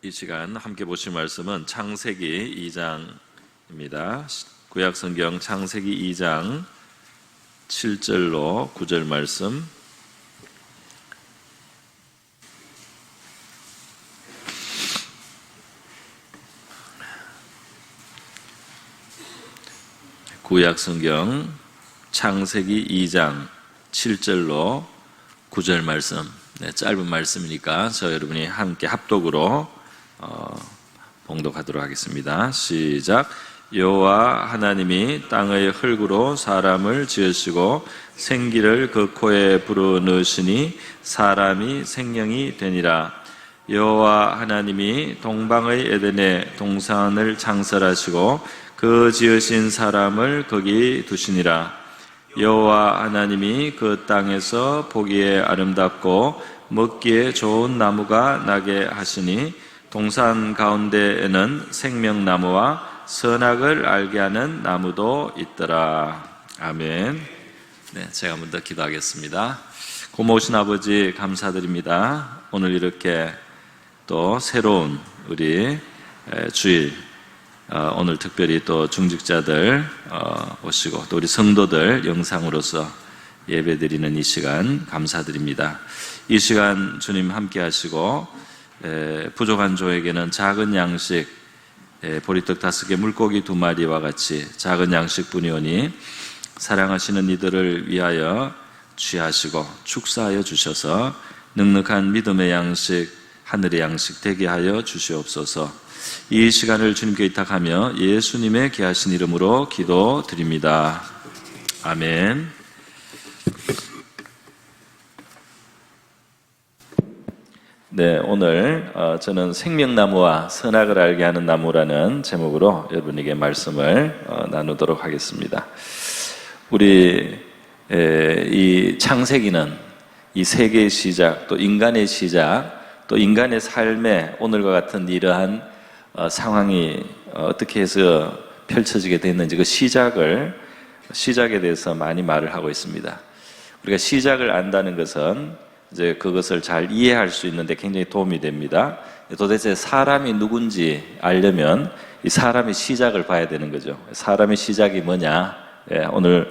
이 시간 함께 보실 말씀은 창세기 2장입니다. 구약성경 창세기 2장 7절로 9절 말씀. 구약성경 창세기 2장 7절로 9절 말씀. 짧은 말씀이니까 저 여러분이 함께 합독으로 봉독하도록 하겠습니다. 시작. 여호와 하나님이 땅의 흙으로 사람을 지으시고 생기를 그 코에 불어넣으시니 사람이 생명이 되니라. 여호와 하나님이 동방의 에덴에 동산을 창설하시고 그 지으신 사람을 거기 두시니라. 여호와 하나님이 그 땅에서 보기에 아름답고 먹기에 좋은 나무가 나게 하시니 동산 가운데에는 생명나무와 선악을 알게 하는 나무도 있더라. 아멘. 제가 먼저 기도하겠습니다. 고마우신 아버지 감사드립니다. 오늘 이렇게 또 새로운 우리 주일, 오늘 특별히 또 중직자들 오시고 또 우리 성도들 영상으로서 예배드리는 이 시간 감사드립니다. 이 시간 주님 함께 하시고 부족한 조에게는 작은 양식, 보리떡 5개, 물고기 2마리와 같이 작은 양식뿐이 오니 사랑하시는 이들을 위하여 취하시고 축사하여 주셔서 넉넉한 믿음의 양식, 하늘의 양식 되게 하여 주시옵소서. 이 시간을 주님께 의탁하며 예수님의 귀하신 이름으로 기도드립니다. 아멘. 오늘 저는 생명나무와 선악을 알게 하는 나무라는 제목으로 여러분에게 말씀을 나누도록 하겠습니다. 우리 이 창세기는 이 세계의 시작, 또 인간의 시작, 또 인간의 삶에 오늘과 같은 이러한 상황이 어떻게 해서 펼쳐지게 됐는지 그 시작에 대해서 많이 말을 하고 있습니다. 우리가 시작을 안다는 것은 이제 그것을 잘 이해할 수 있는데 굉장히 도움이 됩니다. 도대체 사람이 누군지 알려면 이 사람의 시작을 봐야 되는 거죠. 사람의 시작이 뭐냐? 오늘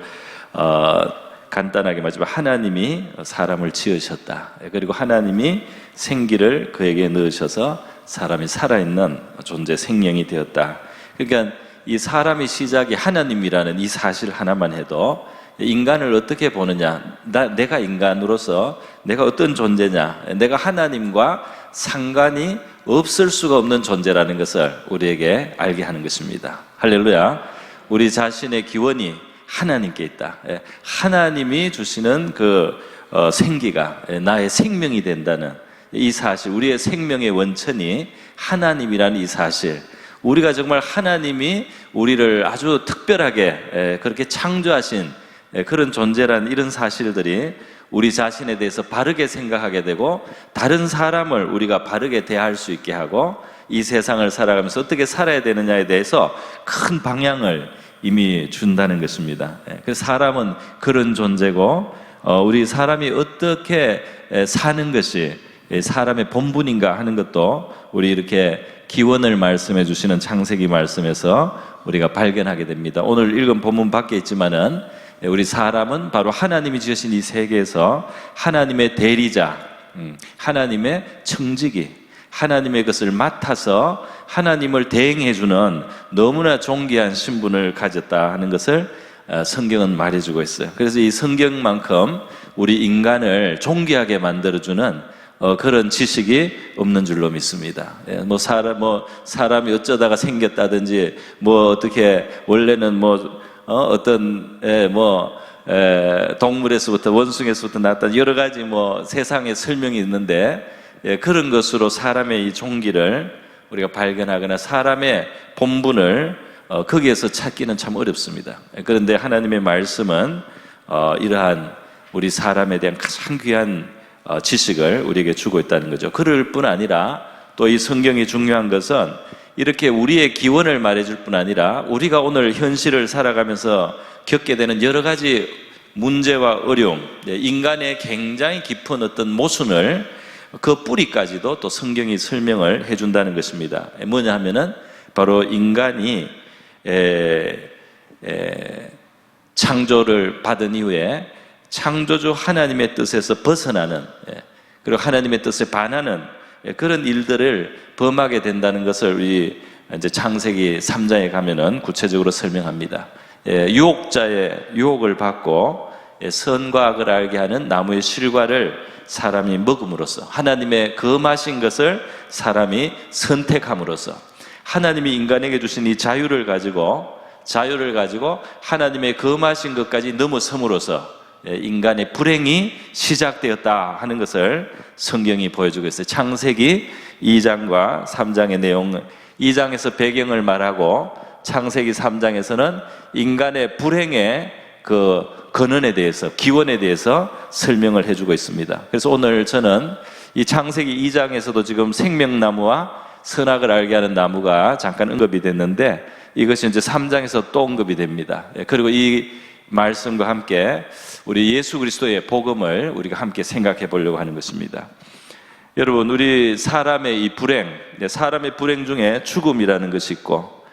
간단하게 말하자면 하나님이 사람을 지으셨다. 그리고 하나님이 생기를 그에게 넣으셔서 사람이 살아있는 존재, 생명이 되었다. 그러니까 이 사람의 시작이 하나님이라는 이 사실 하나만 해도 인간을 어떻게 보느냐, 내가 인간으로서 내가 어떤 존재냐, 내가 하나님과 상관이 없을 수가 없는 존재라는 것을 우리에게 알게 하는 것입니다. 할렐루야. 우리 자신의 기원이 하나님께 있다. 하나님이 주시는 그 생기가 나의 생명이 된다는 이 사실, 우리의 생명의 원천이 하나님이라는 이 사실, 우리가 정말 하나님이 우리를 아주 특별하게 그렇게 창조하신 그런 존재라는 이런 사실들이 우리 자신에 대해서 바르게 생각하게 되고 다른 사람을 우리가 바르게 대할 수 있게 하고 이 세상을 살아가면서 어떻게 살아야 되느냐에 대해서 큰 방향을 이미 준다는 것입니다. 그래서 사람은 그런 존재고 우리 사람이 어떻게 사는 것이 사람의 본분인가 하는 것도 우리 이렇게 기원을 말씀해 주시는 창세기 말씀에서 우리가 발견하게 됩니다. 오늘 읽은 본문 밖에 있지만은 우리 사람은 바로 하나님이 지으신 이 세계에서 하나님의 대리자, 하나님의 청지기, 하나님의 것을 맡아서 하나님을 대행해주는 너무나 존귀한 신분을 가졌다 하는 것을 성경은 말해주고 있어요. 그래서 이 성경만큼 우리 인간을 존귀하게 만들어주는 그런 지식이 없는 줄로 믿습니다. 사람이 어쩌다가 생겼다든지 어떻게 원래는 동물에서부터 원숭이에서부터 나왔다 여러 가지 세상에 설명이 있는데 그런 것으로 사람의 이 종기를 우리가 발견하거나 사람의 본분을 거기에서 찾기는 참 어렵습니다. 그런데 하나님의 말씀은 이러한 우리 사람에 대한 가장 귀한 지식을 우리에게 주고 있다는 거죠. 그럴 뿐 아니라 또 이 성경이 중요한 것은 이렇게 우리의 기원을 말해줄 뿐 아니라 우리가 오늘 현실을 살아가면서 겪게 되는 여러 가지 문제와 어려움, 인간의 굉장히 깊은 어떤 모순을 그 뿌리까지도 또 성경이 설명을 해준다는 것입니다. 뭐냐 하면은 바로 인간이 창조를 받은 이후에 창조주 하나님의 뜻에서 벗어나는, 그리고 하나님의 뜻에 반하는 그런 일들을 범하게 된다는 것을 우리 이제 창세기 3장에 가면은 구체적으로 설명합니다. 유혹자의 유혹을 받고 선과 악을 알게 하는 나무의 실과를 사람이 먹음으로써, 하나님의 금하신 것을 사람이 선택함으로써, 하나님이 인간에게 주신 이 자유를 가지고 하나님의 금하신 것까지 넘어섬으로써 인간의 불행이 시작되었다 하는 것을 성경이 보여주고 있어요. 창세기 2장과 3장의 내용, 2장에서 배경을 말하고 창세기 3장에서는 인간의 불행의 그 근원에 대해서, 기원에 대해서 설명을 해주고 있습니다. 그래서 오늘 저는 이 창세기 2장에서도 지금 생명나무와 선악을 알게 하는 나무가 잠깐 언급이 됐는데, 이것이 이제 3장에서 또 언급이 됩니다. 그리고 이 말씀과 함께 우리 예수 그리스도의 복음을 우리가 함께 생각해 보려고 하는 것입니다. 여러분, 우리 사람의 이 불행, 사람의 불행 중에 죽음이라는 것이 있고,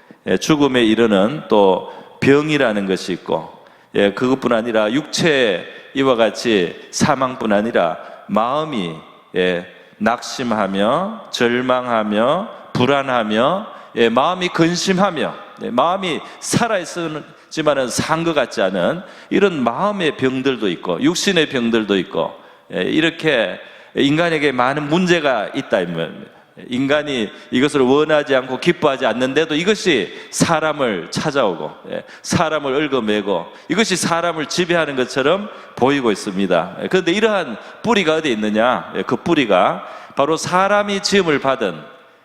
죽음에 이르는 또 병이라는 것이 있고, 그것뿐 아니라 육체 이와 같이 사망뿐 아니라 마음이 낙심하며 절망하며 불안하며 마음이 근심하며 마음이 살아있지만은 산 것 같지 않은 이런 마음의 병들도 있고 육신의 병들도 있고, 이렇게 인간에게 많은 문제가 있다. 인간이 이것을 원하지 않고 기뻐하지 않는데도 이것이 사람을 찾아오고 사람을 얽어매고 이것이 사람을 지배하는 것처럼 보이고 있습니다. 그런데 이러한 뿌리가 어디에 있느냐? 그 뿌리가 바로 사람이 지음을 받은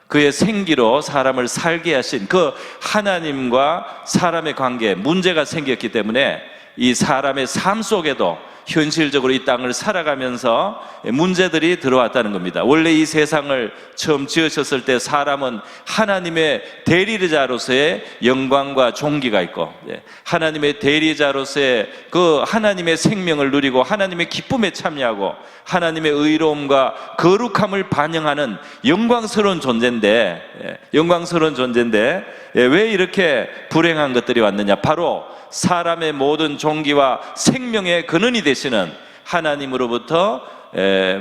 그의 생기로 사람을 살게 하신 그 하나님과 사람의 관계에 문제가 생겼기 때문에 이 사람의 삶 속에도 현실적으로 이 땅을 살아가면서 문제들이 들어왔다는 겁니다. 원래 이 세상을 처음 지으셨을 때 사람은 하나님의 대리자로서의 영광과 존귀가 있고, 하나님의 대리자로서의 그 하나님의 생명을 누리고 하나님의 기쁨에 참여하고 하나님의 의로움과 거룩함을 반영하는 영광스러운 존재인데 왜 이렇게 불행한 것들이 왔느냐? 바로 사람의 모든 존귀와 생명의 근원이 되시는 하나님으로부터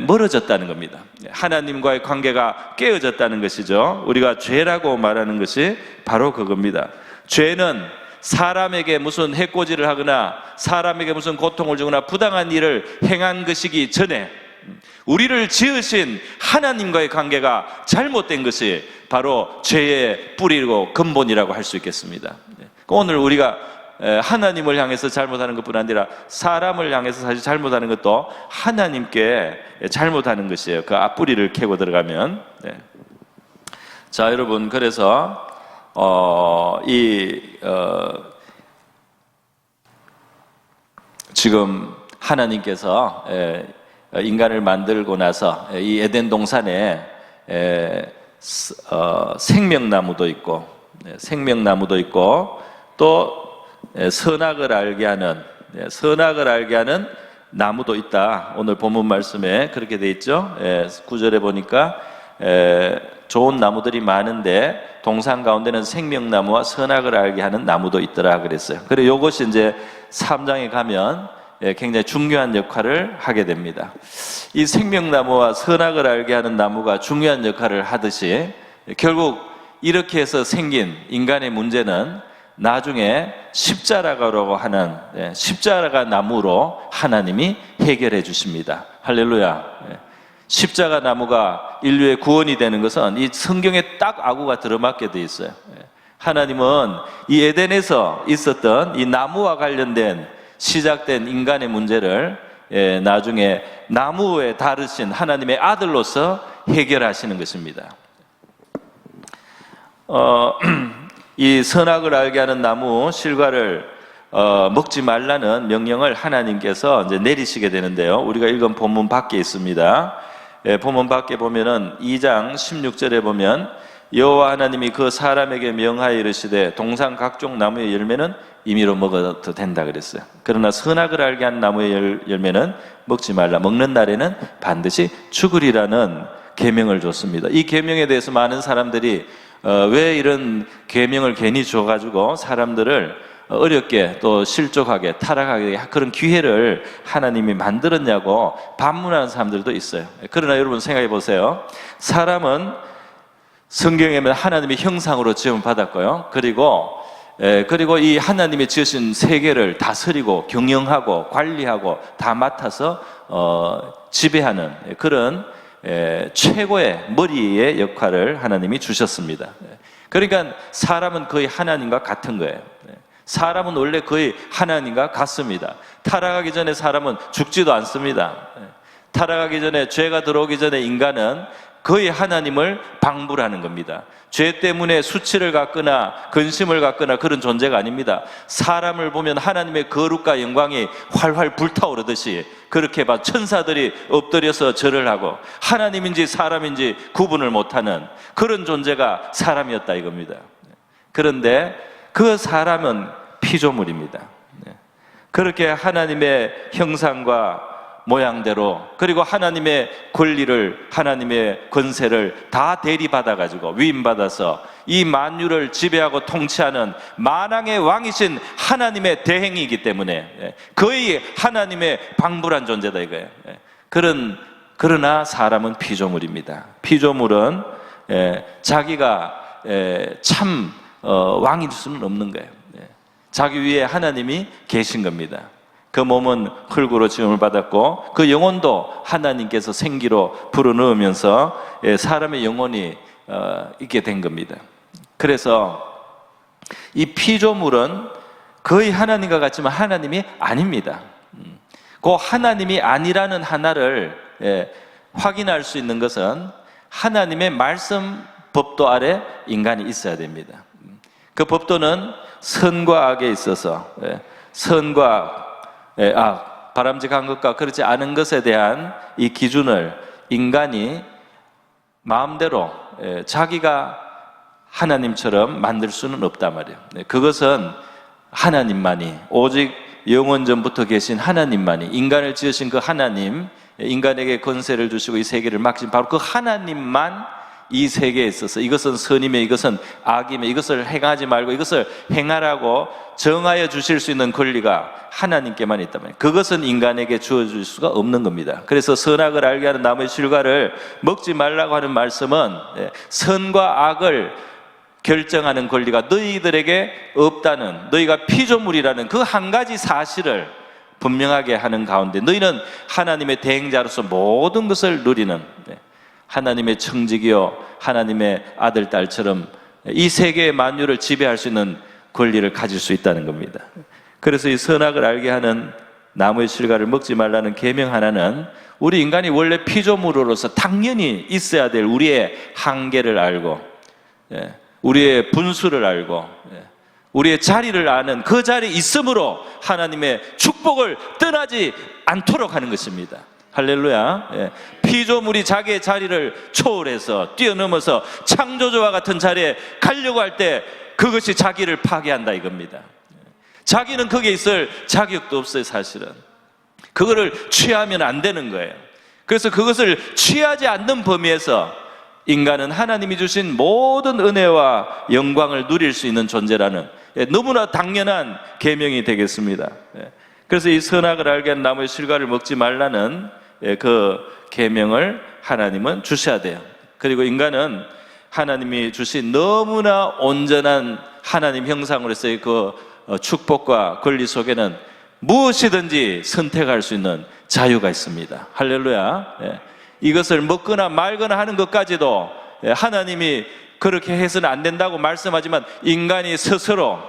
멀어졌다는 겁니다. 하나님과의 관계가 깨어졌다는 것이죠. 우리가 죄라고 말하는 것이 바로 그겁니다. 죄는 사람에게 무슨 해코지를 하거나 사람에게 무슨 고통을 주거나 부당한 일을 행한 것이기 전에 우리를 지으신 하나님과의 관계가 잘못된 것이 바로 죄의 뿌리고 근본이라고 할 수 있겠습니다. 오늘 우리가 하나님을 향해서 잘못하는 것뿐 아니라 사람을 향해서 사실 잘못하는 것도 하나님께 잘못하는 것이에요. 그 앞뿌리를 캐고 들어가면. 자, 여러분, 그래서 지금 하나님께서 인간을 만들고 나서 이 에덴 동산에 생명나무도 있고 또 선악을 알게 하는 나무도 있다. 오늘 본문 말씀에 그렇게 돼 있죠. 9절에 보니까 좋은 나무들이 많은데 동산 가운데는 생명나무와 선악을 알게 하는 나무도 있더라 그랬어요. 그리고 이것이 이제 3장에 가면 굉장히 중요한 역할을 하게 됩니다. 이 생명나무와 선악을 알게 하는 나무가 중요한 역할을 하듯이 결국 이렇게 해서 생긴 인간의 문제는 나중에 십자가라고 하는 십자가 나무로 하나님이 해결해 주십니다. 할렐루야. 십자가 나무가 인류의 구원이 되는 것은 이 성경에 딱 아구가 들어맞게 돼 있어요. 하나님은 이 에덴에서 있었던 이 나무와 관련된 시작된 인간의 문제를 나중에 나무에 다르신 하나님의 아들로서 해결하시는 것입니다. 이 선악을 알게 하는 나무 실과를 먹지 말라는 명령을 하나님께서 이제 내리시게 되는데요. 우리가 읽은 본문 밖에 있습니다. 본문 밖에 보면은 2장 16절에 보면 여호와 하나님이 그 사람에게 명하여 이르시되 동산 각종 나무의 열매는 임의로 먹어도 된다 그랬어요. 그러나 선악을 알게 한 나무의 열매는 먹지 말라. 먹는 날에는 반드시 죽으리라는 계명을 줬습니다. 이 계명에 대해서 많은 사람들이 왜 이런 계명을 괜히 줘가지고 사람들을 어렵게 또 실족하게 타락하게 그런 기회를 하나님이 만들었냐고 반문하는 사람들도 있어요. 그러나 여러분 생각해 보세요. 사람은 성경에 보면 하나님의 형상으로 지음을 받았고요. 그리고 이 하나님이 지으신 세계를 다스리고 경영하고 관리하고 다 맡아서 지배하는 그런 최고의 머리의 역할을 하나님이 주셨습니다. 그러니까 사람은 거의 하나님과 같은 거예요. 사람은 원래 거의 하나님과 같습니다. 타락하기 전에 사람은 죽지도 않습니다. 타락하기 전에, 죄가 들어오기 전에 인간은 거의 하나님을 방불하는 겁니다. 죄 때문에 수치를 갖거나 근심을 갖거나 그런 존재가 아닙니다. 사람을 보면 하나님의 거룩과 영광이 활활 불타오르듯이 그렇게 봐 천사들이 엎드려서 절을 하고 하나님인지 사람인지 구분을 못하는 그런 존재가 사람이었다 이겁니다. 그런데 그 사람은 피조물입니다. 그렇게 하나님의 형상과 모양대로 그리고 하나님의 권리를 하나님의 권세를 다 대리받아가지고 위임받아서 이 만유를 지배하고 통치하는 만왕의 왕이신 하나님의 대행이기 때문에 거의 하나님의 방불한 존재다 이거예요. 그러나 사람은 피조물입니다. 피조물은 자기가 참 왕일 수는 없는 거예요. 자기 위에 하나님이 계신 겁니다. 그 몸은 흙으로 지음을 받았고 그 영혼도 하나님께서 생기로 불어넣으면서 사람의 영혼이 있게 된 겁니다. 그래서 이 피조물은 거의 하나님과 같지만 하나님이 아닙니다. 그 하나님이 아니라는 하나를 확인할 수 있는 것은 하나님의 말씀 법도 아래 인간이 있어야 됩니다. 그 법도는 선과 악에 있어서 선과 바람직한 것과 그렇지 않은 것에 대한 이 기준을 인간이 마음대로 자기가 하나님처럼 만들 수는 없단 말이에요. 그것은 하나님만이 오직 영원 전부터 계신 하나님만이 인간을 지으신 그 하나님 인간에게 권세를 주시고 이 세계를 맡기신 바로 그 하나님만 이 세계에 있어서 이것은 선이며 이것은 악이며 이것을 행하지 말고 이것을 행하라고 정하여 주실 수 있는 권리가 하나님께만 있다면 그것은 인간에게 주어질 수가 없는 겁니다. 그래서 선악을 알게 하는 나무의 실과를 먹지 말라고 하는 말씀은 선과 악을 결정하는 권리가 너희들에게 없다는 너희가 피조물이라는 그 한 가지 사실을 분명하게 하는 가운데 너희는 하나님의 대행자로서 모든 것을 누리는 하나님의 청직이요 하나님의 아들, 딸처럼 이 세계의 만유를 지배할 수 있는 권리를 가질 수 있다는 겁니다. 그래서 이 선악을 알게 하는 나무의 실과를 먹지 말라는 계명 하나는 우리 인간이 원래 피조물로서 당연히 있어야 될 우리의 한계를 알고 우리의 분수를 알고 우리의 자리를 아는 그 자리에 있음으로 하나님의 축복을 떠나지 않도록 하는 것입니다. 할렐루야. 피조물이 자기의 자리를 초월해서 뛰어넘어서 창조주와 같은 자리에 가려고 할 때 그것이 자기를 파괴한다 이겁니다. 자기는 거기에 있을 자격도 없어요. 사실은 그거를 취하면 안 되는 거예요. 그래서 그것을 취하지 않는 범위에서 인간은 하나님이 주신 모든 은혜와 영광을 누릴 수 있는 존재라는 너무나 당연한 계명이 되겠습니다. 그래서 이 선악을 알게 한 나무의 실과를 먹지 말라는 그 계명을 하나님은 주셔야 돼요. 그리고 인간은 하나님이 주신 너무나 온전한 하나님 형상으로서의 그 축복과 권리 속에는 무엇이든지 선택할 수 있는 자유가 있습니다. 할렐루야. 이것을 먹거나 말거나 하는 것까지도 하나님이 그렇게 해서는 안 된다고 말씀하지만 인간이 스스로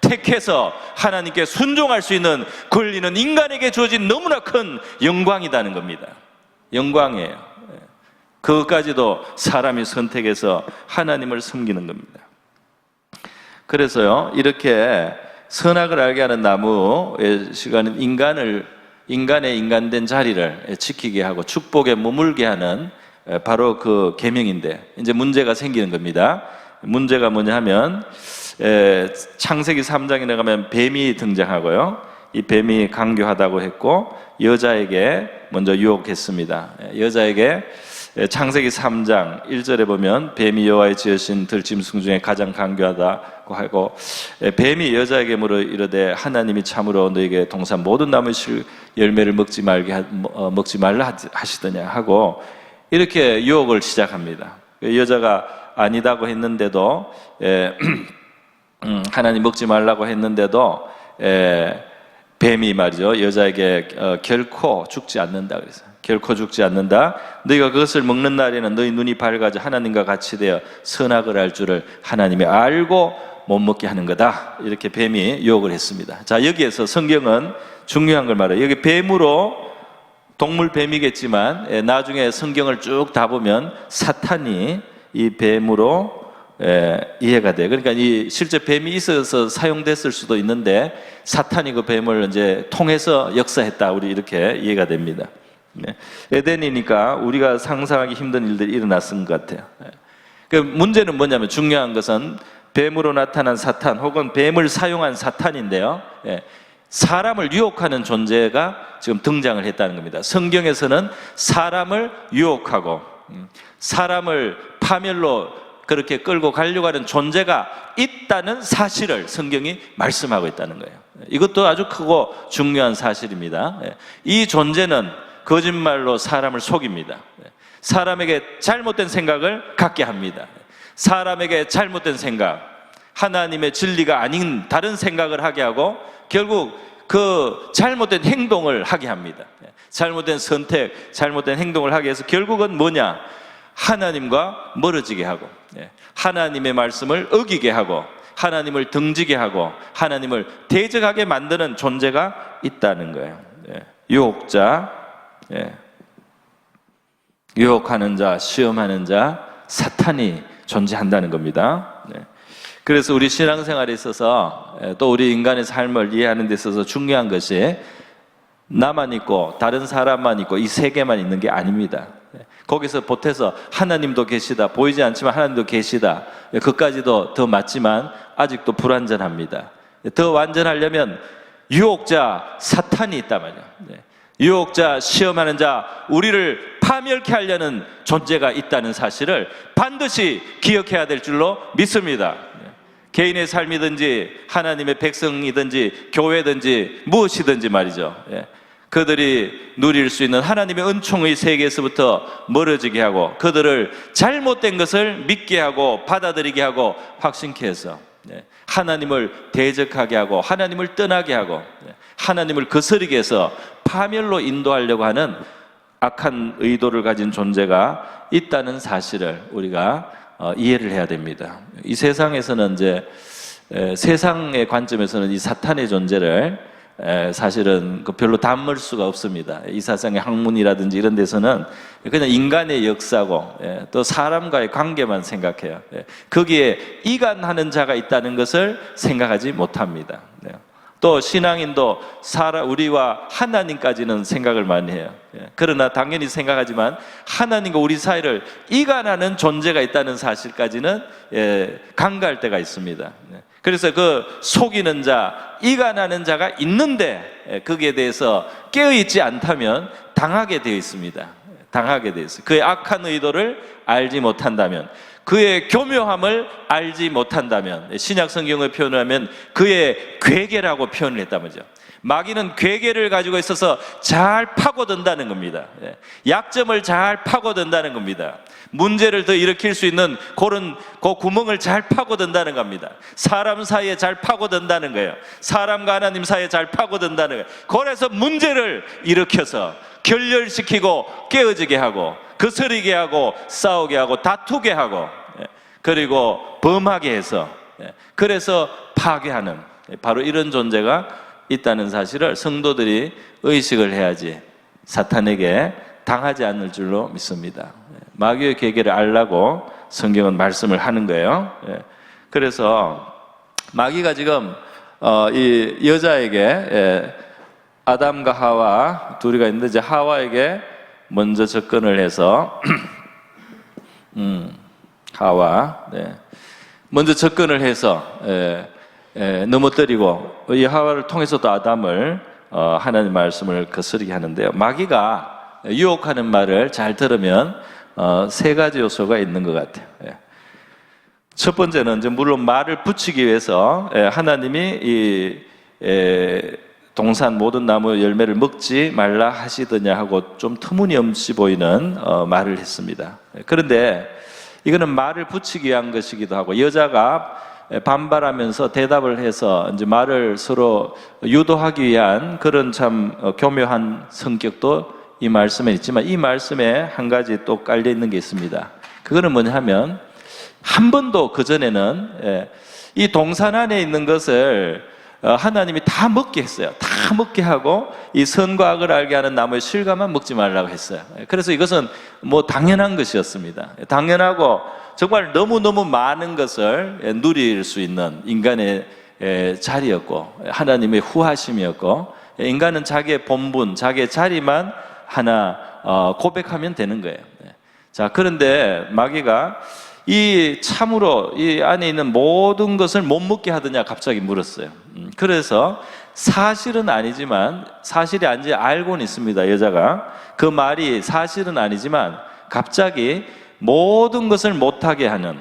택해서 하나님께 순종할 수 있는 권리는 인간에게 주어진 너무나 큰 영광이라는 겁니다. 영광이에요. 그것까지도 사람이 선택해서 하나님을 섬기는 겁니다. 그래서요, 이렇게 선악을 알게 하는 나무의 시간은 인간의 인간된 자리를 지키게 하고 축복에 머물게 하는 바로 그 계명인데 이제 문제가 생기는 겁니다. 문제가 뭐냐 하면 창세기 3장에 가면 뱀이 등장하고요. 이 뱀이 강교하다고 했고 여자에게 먼저 유혹했습니다. 여자에게 창세기 3장 1절에 보면 뱀이 여호와의 지으신 들짐승 중에 가장 강교하다고 하고 뱀이 여자에게 물어 이르되 하나님이 참으로 너에게 동산 모든 나무 열매를 먹지 말라 하시더냐 하고 이렇게 유혹을 시작합니다. 여자가 아니다고 했는데도 하나님 먹지 말라고 했는데도 뱀이 말이죠 여자에게 결코 죽지 않는다 그랬어요. 결코 죽지 않는다. 너희가 그것을 먹는 날에는 너희 눈이 밝아져 하나님과 같이 되어 선악을 알 줄을 하나님이 알고 못 먹게 하는 거다. 이렇게 뱀이 유혹을 했습니다. 자, 여기에서 성경은 중요한 걸 말해요. 여기 뱀으로 동물 뱀이겠지만 나중에 성경을 쭉 다 보면 사탄이 이 뱀으로 이해가 돼요. 그러니까 이 실제 뱀이 있어서 사용됐을 수도 있는데 사탄이 그 뱀을 이제 통해서 역사했다. 우리 이렇게 이해가 됩니다. 에덴이니까 우리가 상상하기 힘든 일들이 일어났은 것 같아요. 그 문제는 뭐냐면 중요한 것은 뱀으로 나타난 사탄 혹은 뱀을 사용한 사탄인데요. 사람을 유혹하는 존재가 지금 등장을 했다는 겁니다. 성경에서는 사람을 유혹하고 사람을 파멸로 그렇게 끌고 가려고 하는 존재가 있다는 사실을 성경이 말씀하고 있다는 거예요. 이것도 아주 크고 중요한 사실입니다. 이 존재는 거짓말로 사람을 속입니다. 사람에게 잘못된 생각을 갖게 합니다. 사람에게 잘못된 생각, 하나님의 진리가 아닌 다른 생각을 하게 하고 결국 그 잘못된 행동을 하게 합니다. 잘못된 선택, 잘못된 행동을 하게 해서 결국은 뭐냐? 하나님과 멀어지게 하고 하나님의 말씀을 어기게 하고 하나님을 등지게 하고 하나님을 대적하게 만드는 존재가 있다는 거예요. 유혹자, 유혹하는 자, 시험하는 자, 사탄이 존재한다는 겁니다. 그래서 우리 신앙생활에 있어서 또 우리 인간의 삶을 이해하는 데 있어서 중요한 것이 나만 있고 다른 사람만 있고 이 세계만 있는 게 아닙니다. 거기서 보태서 하나님도 계시다, 보이지 않지만 하나님도 계시다, 그까지도 더 맞지만 아직도 불완전합니다. 더 완전하려면 유혹자 사탄이 있단 말이에요. 유혹자, 시험하는 자, 우리를 파멸케 하려는 존재가 있다는 사실을 반드시 기억해야 될 줄로 믿습니다. 개인의 삶이든지 하나님의 백성이든지 교회든지 무엇이든지 말이죠. 그들이 누릴 수 있는 하나님의 은총의 세계에서부터 멀어지게 하고 그들을 잘못된 것을 믿게 하고 받아들이게 하고 확신케 해서 하나님을 대적하게 하고 하나님을 떠나게 하고 하나님을 거스르게 해서 파멸로 인도하려고 하는 악한 의도를 가진 존재가 있다는 사실을 우리가 이해를 해야 됩니다. 이 세상에서는 이제 세상의 관점에서는 이 사탄의 존재를 사실은 별로 담을 수가 없습니다. 이 세상의 학문이라든지 이런 데서는 그냥 인간의 역사고 또 사람과의 관계만 생각해요. 거기에 이간하는 자가 있다는 것을 생각하지 못합니다. 또 신앙인도 우리와 하나님까지는 생각을 많이 해요. 그러나 당연히 생각하지만 하나님과 우리 사이를 이간하는 존재가 있다는 사실까지는 간과할 때가 있습니다. 그래서 그 속이는 자, 이간하는 자가 있는데 거기에 대해서 깨어있지 않다면 당하게 되어 있습니다. 당하게 되어 있어요. 그의 악한 의도를 알지 못한다면, 그의 교묘함을 알지 못한다면, 신약 성경을 표현을 하면 그의 괴계라고 표현을 했단 말이죠. 마귀는 괴계를 가지고 있어서 잘 파고든다는 겁니다. 약점을 잘 파고든다는 겁니다. 문제를 더 일으킬 수 있는 그런 그 구멍을 잘 파고든다는 겁니다. 사람 사이에 잘 파고든다는 거예요. 사람과 하나님 사이에 잘 파고든다는 거예요. 그래서 문제를 일으켜서 결렬시키고 깨어지게 하고 거스르게 하고 싸우게 하고 다투게 하고 그리고 범하게 해서 그래서 파괴하는 바로 이런 존재가 있다는 사실을 성도들이 의식을 해야지 사탄에게 당하지 않을 줄로 믿습니다. 마귀의 계계를 알라고 성경은 말씀을 하는 거예요. 그래서 마귀가 지금 이 여자에게 아담과 하와 둘이가 있는데 이제 하와에게 먼저 접근을 해서 하와. 네. 먼저 접근을 해서 넘어뜨리고 이 하와를 통해서 또 아담을 하나님 말씀을 거스르게 하는데요. 마귀가 유혹하는 말을 잘 들으면 세 가지 요소가 있는 것 같아요. 첫 번째는 이제 물론 말을 붙이기 위해서 하나님이 이 동산 모든 나무 열매를 먹지 말라 하시더냐 하고 좀 터무니없이 보이는 말을 했습니다. 그런데 이거는 말을 붙이기 위한 것이기도 하고 여자가 반발하면서 대답을 해서 이제 말을 서로 유도하기 위한 그런 참 교묘한 성격도 이 말씀에 있지만 이 말씀에 한 가지 또 깔려 있는 게 있습니다. 그거는 뭐냐 하면 한 번도 그전에는 이 동산 안에 있는 것을 하나님이 다 먹게 했어요. 다 먹게 하고 이 선과 악을 알게 하는 나무의 실과만 먹지 말라고 했어요. 그래서 이것은 뭐 당연한 것이었습니다. 당연하고 정말 너무너무 많은 것을 누릴 수 있는 인간의 자리였고 하나님의 후하심이었고 인간은 자기의 본분, 자기의 자리만 하나 고백하면 되는 거예요. 자, 그런데 마귀가 이 참으로 이 안에 있는 모든 것을 못 먹게 하더냐 갑자기 물었어요. 그래서 사실은 아니지만 사실이 아닌지 알고는 있습니다. 여자가 그 말이 사실은 아니지만 갑자기 모든 것을 못하게 하는,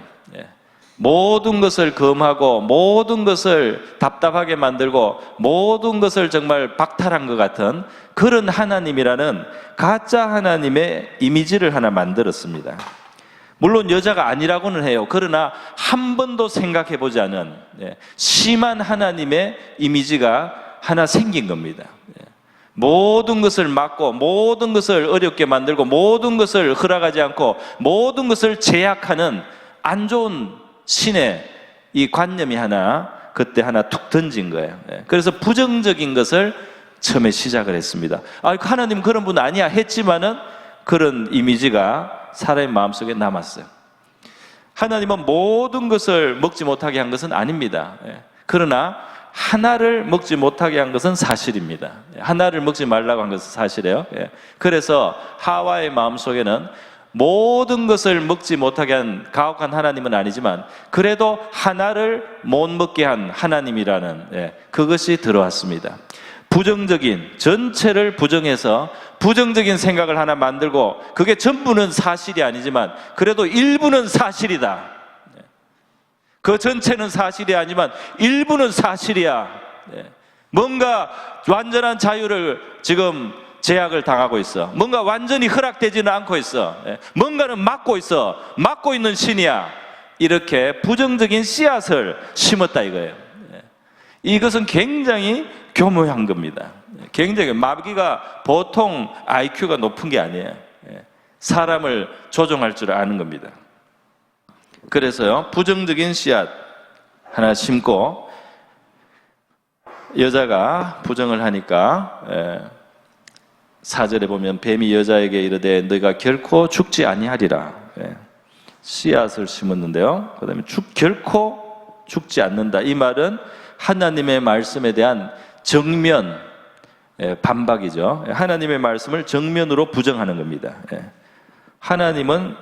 모든 것을 금하고 모든 것을 답답하게 만들고 모든 것을 정말 박탈한 것 같은 그런 하나님이라는 가짜 하나님의 이미지를 하나 만들었습니다. 물론 여자가 아니라고는 해요. 그러나 한 번도 생각해보지 않은 심한 하나님의 이미지가 하나 생긴 겁니다. 모든 것을 막고 모든 것을 어렵게 만들고 모든 것을 허락하지 않고 모든 것을 제약하는 안 좋은 신의 이 관념이 하나 그때 하나 툭 던진 거예요. 그래서 부정적인 것을 처음에 시작을 했습니다. 하나님 그런 분 아니야 했지만은 그런 이미지가 사람의 마음속에 남았어요. 하나님은 모든 것을 먹지 못하게 한 것은 아닙니다. 그러나 하나를 먹지 못하게 한 것은 사실입니다. 하나를 먹지 말라고 한 것은 사실이에요. 그래서 하와의 마음속에는 모든 것을 먹지 못하게 한 가혹한 하나님은 아니지만 그래도 하나를 못 먹게 한 하나님이라는 그것이 들어왔습니다. 부정적인 전체를 부정해서 부정적인 생각을 하나 만들고 그게 전부는 사실이 아니지만 그래도 일부는 사실이다. 그 전체는 사실이 아니지만 일부는 사실이야. 뭔가 완전한 자유를 지금 제약을 당하고 있어. 뭔가 완전히 허락되지는 않고 있어. 뭔가는 막고 있어. 막고 있는 신이야. 이렇게 부정적인 씨앗을 심었다 이거예요. 이것은 굉장히 교묘한 겁니다. 굉장히 마귀가 보통 IQ가 높은 게 아니에요. 사람을 조종할 줄 아는 겁니다. 그래서요, 부정적인 씨앗 하나 심고 여자가 부정을 하니까 4절에 보면 뱀이 여자에게 이르되 너희가 결코 죽지 아니하리라. 씨앗을 심었는데요. 그 다음에 결코 죽지 않는다. 이 말은 하나님의 말씀에 대한 정면 반박이죠. 하나님의 말씀을 정면으로 부정하는 겁니다. 하나님은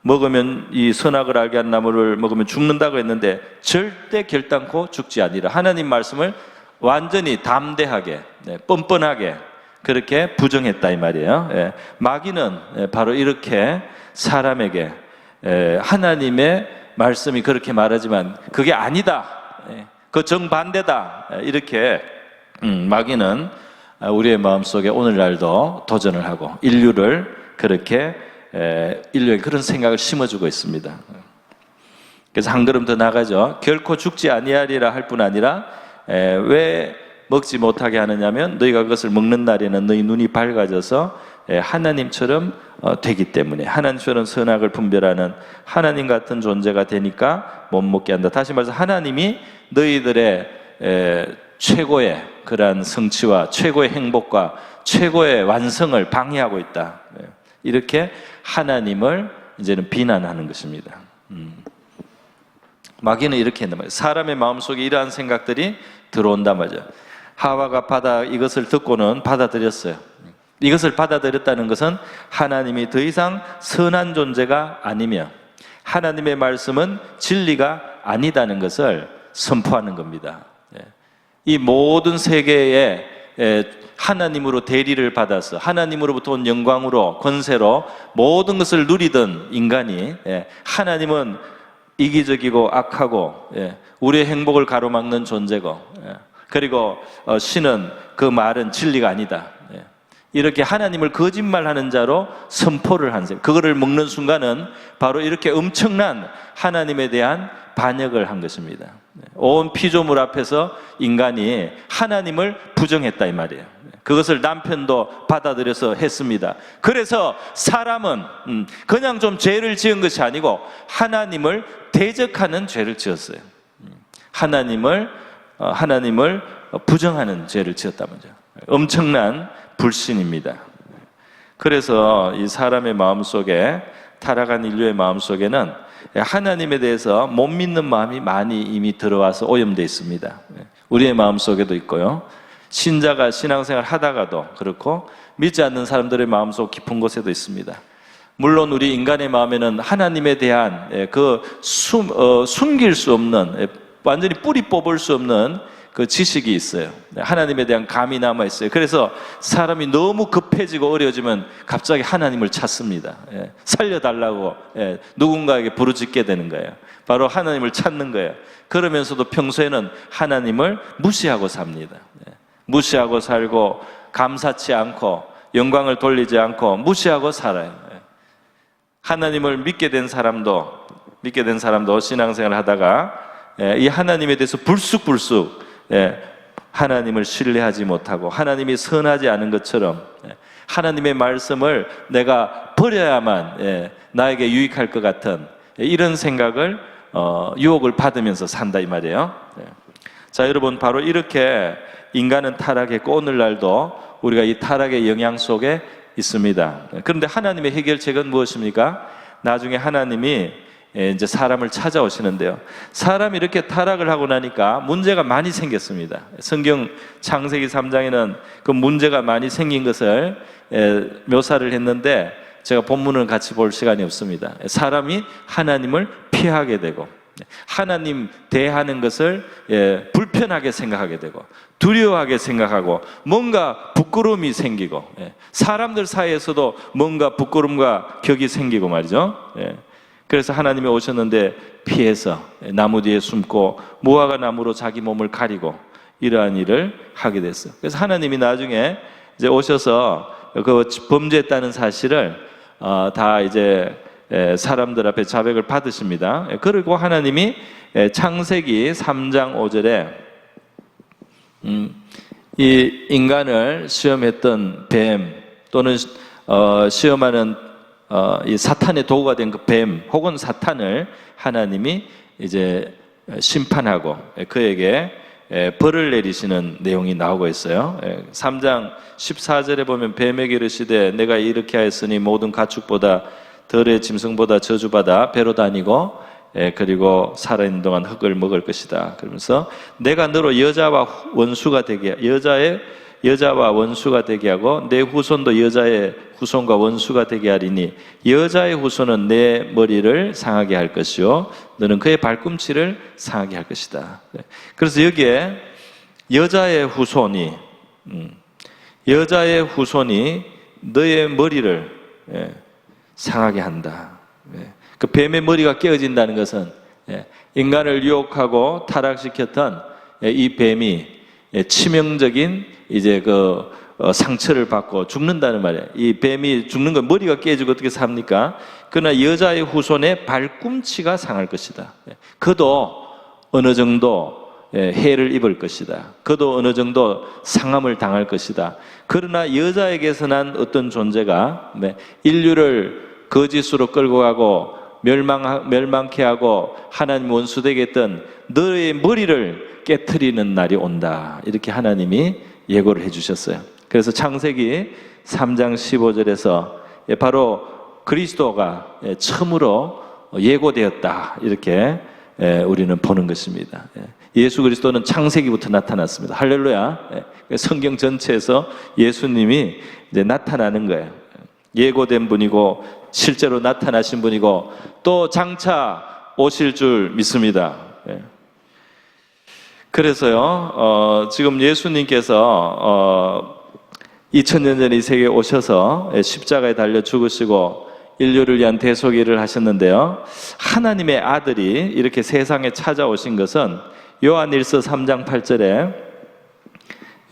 먹으면 이 선악을 알게 하는 나무를 먹으면 죽는다고 했는데 절대 결단코 죽지 아니라 하나님 말씀을 완전히 담대하게 뻔뻔하게 그렇게 부정했다 이 말이에요. 마귀는 바로 이렇게 사람에게 하나님의 말씀이 그렇게 말하지만 그게 아니다, 그 정반대다 이렇게 마귀는 우리의 마음속에 오늘날도 도전을 하고 인류를 그렇게 인류에 그런 생각을 심어주고 있습니다. 그래서 한 걸음 더 나가죠. 결코 죽지 아니하리라 할 뿐 아니라 왜 먹지 못하게 하느냐면 너희가 그것을 먹는 날에는 너희 눈이 밝아져서 하나님처럼 되기 때문에 하나님처럼 선악을 분별하는 하나님 같은 존재가 되니까 못 먹게 한다. 다시 말해서 하나님이 너희들의 최고의 그러한 성취와 최고의 행복과 최고의 완성을 방해하고 있다. 이렇게 하나님을 이제는 비난하는 것입니다. 마귀는 이렇게 한단 말이에요. 사람의 마음속에 이러한 생각들이 들어온단 말이죠. 하와가 이것을 듣고는 받아들였어요. 이것을 받아들였다는 것은 하나님이 더 이상 선한 존재가 아니며 하나님의 말씀은 진리가 아니다는 것을 선포하는 겁니다. 이 모든 세계에 하나님으로 대리를 받아서 하나님으로부터 온 영광으로 권세로 모든 것을 누리던 인간이 하나님은 이기적이고 악하고 우리의 행복을 가로막는 존재고 그리고 신은 그 말은 진리가 아니다. 이렇게 하나님을 거짓말하는 자로 선포를 한 셈. 그거를 먹는 순간은 바로 이렇게 엄청난 하나님에 대한 반역을 한 것입니다. 온 피조물 앞에서 인간이 하나님을 부정했다 이 말이에요. 그것을 남편도 받아들여서 했습니다. 그래서 사람은 그냥 좀 죄를 지은 것이 아니고 하나님을 대적하는 죄를 지었어요. 하나님을 부정하는 죄를 지었다는 거죠. 엄청난 불신입니다. 그래서 이 사람의 마음속에, 타락한 인류의 마음속에는 하나님에 대해서 못 믿는 마음이 많이 이미 들어와서 오염되어 있습니다. 우리의 마음속에도 있고요. 신자가 신앙생활 하다가도 그렇고 믿지 않는 사람들의 마음속 깊은 곳에도 있습니다. 물론 우리 인간의 마음에는 하나님에 대한 숨길 수 없는, 완전히 뿌리 뽑을 수 없는 그 지식이 있어요. 하나님에 대한 감이 남아 있어요. 그래서 사람이 너무 급해지고 어려워지면 갑자기 하나님을 찾습니다. 살려달라고 누군가에게 부르짖게 되는 거예요. 바로 하나님을 찾는 거예요. 그러면서도 평소에는 하나님을 무시하고 삽니다. 무시하고 살고 감사치 않고 영광을 돌리지 않고 무시하고 살아요. 하나님을 믿게 된 사람도 신앙생활을 하다가 이 하나님에 대해서 불쑥불쑥 하나님을 신뢰하지 못하고 하나님이 선하지 않은 것처럼 하나님의 말씀을 내가 버려야만 나에게 유익할 것 같은 이런 생각을 유혹을 받으면서 산다 이 말이에요. 자, 여러분, 바로 이렇게 인간은 타락했고 오늘날도 우리가 이 타락의 영향 속에 있습니다. 그런데 하나님의 해결책은 무엇입니까? 나중에 하나님이 이제 사람을 찾아오시는데요. 사람이 이렇게 타락을 하고 나니까 문제가 많이 생겼습니다. 성경 창세기 3장에는 그 문제가 많이 생긴 것을 묘사를 했는데 제가 본문을 같이 볼 시간이 없습니다. 사람이 하나님을 피하게 되고 하나님 대하는 것을 불편하게 생각하게 되고 두려워하게 생각하고 뭔가 부끄러움이 생기고 사람들 사이에서도 뭔가 부끄러움과 격이 생기고 말이죠. 그래서 하나님이 오셨는데 피해서 나무 뒤에 숨고 무화과 나무로 자기 몸을 가리고 이러한 일을 하게 됐어요. 그래서 하나님이 나중에 이제 오셔서 그 범죄했다는 사실을 다 이제 사람들 앞에 자백을 받으십니다. 그리고 하나님이 창세기 3장 5절에 이 인간을 시험했던 뱀 또는 시험하는 이 사탄의 도구가 된 그 뱀 혹은 사탄을 하나님이 이제 심판하고 그에게 벌을 내리시는 내용이 나오고 있어요. 3장 14절에 보면 뱀에게 이르시되 내가 이렇게 하였으니 모든 가축보다 덜의 짐승보다 저주받아 배로 다니고 그리고 살아있는 동안 흙을 먹을 것이다. 그러면서 내가 너로 여자와 원수가 되게 여자와 원수가 되게 하고 내 후손도 여자의 후손과 원수가 되게 하리니 여자의 후손은 내 머리를 상하게 할 것이요 너는 그의 발꿈치를 상하게 할 것이다. 그래서 여기에 여자의 후손이 너의 머리를 상하게 한다. 그 뱀의 머리가 깨어진다는 것은 인간을 유혹하고 타락시켰던 이 뱀이 치명적인 이제 그 상처를 받고 죽는다는 말이에요. 이 뱀이 죽는 건 머리가 깨지고 어떻게 삽니까? 그러나 여자의 후손의 발꿈치가 상할 것이다. 그도 어느 정도 해를 입을 것이다. 그도 어느 정도 상함을 당할 것이다. 그러나 여자에게서 난 어떤 존재가 인류를 거짓으로 끌고 가고 멸망케 하고 하나님 원수되게 했던 너의 머리를 깨트리는 날이 온다. 이렇게 하나님이 예고를 해주셨어요. 그래서 창세기 3장 15절에서 바로 그리스도가 처음으로 예고되었다. 이렇게 우리는 보는 것입니다. 예수 그리스도는 창세기부터 나타났습니다. 할렐루야. 성경 전체에서 예수님이 이제 나타나는 거예요. 예고된 분이고 실제로 나타나신 분이고 또 장차 오실 줄 믿습니다. 그래서요, 지금 예수님께서 2000년 전에 이 세계에 오셔서 십자가에 달려 죽으시고 인류를 위한 대속일을 하셨는데요, 하나님의 아들이 이렇게 세상에 찾아오신 것은 요한일서 3장 8절에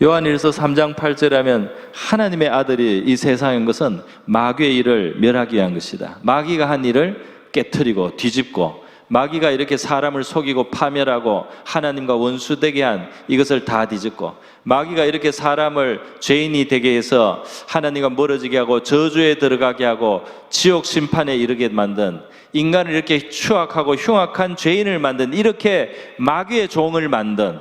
요한일서 3장 8절에 하면 하나님의 아들이 이 세상에 온 것은 마귀의 일을 멸하기 위한 것이다. 마귀가 한 일을 깨트리고 뒤집고, 마귀가 이렇게 사람을 속이고 파멸하고 하나님과 원수되게 한 이것을 다 뒤집고, 마귀가 이렇게 사람을 죄인이 되게 해서 하나님과 멀어지게 하고 저주에 들어가게 하고 지옥 심판에 이르게 만든, 인간을 이렇게 추악하고 흉악한 죄인을 만든, 이렇게 마귀의 종을 만든,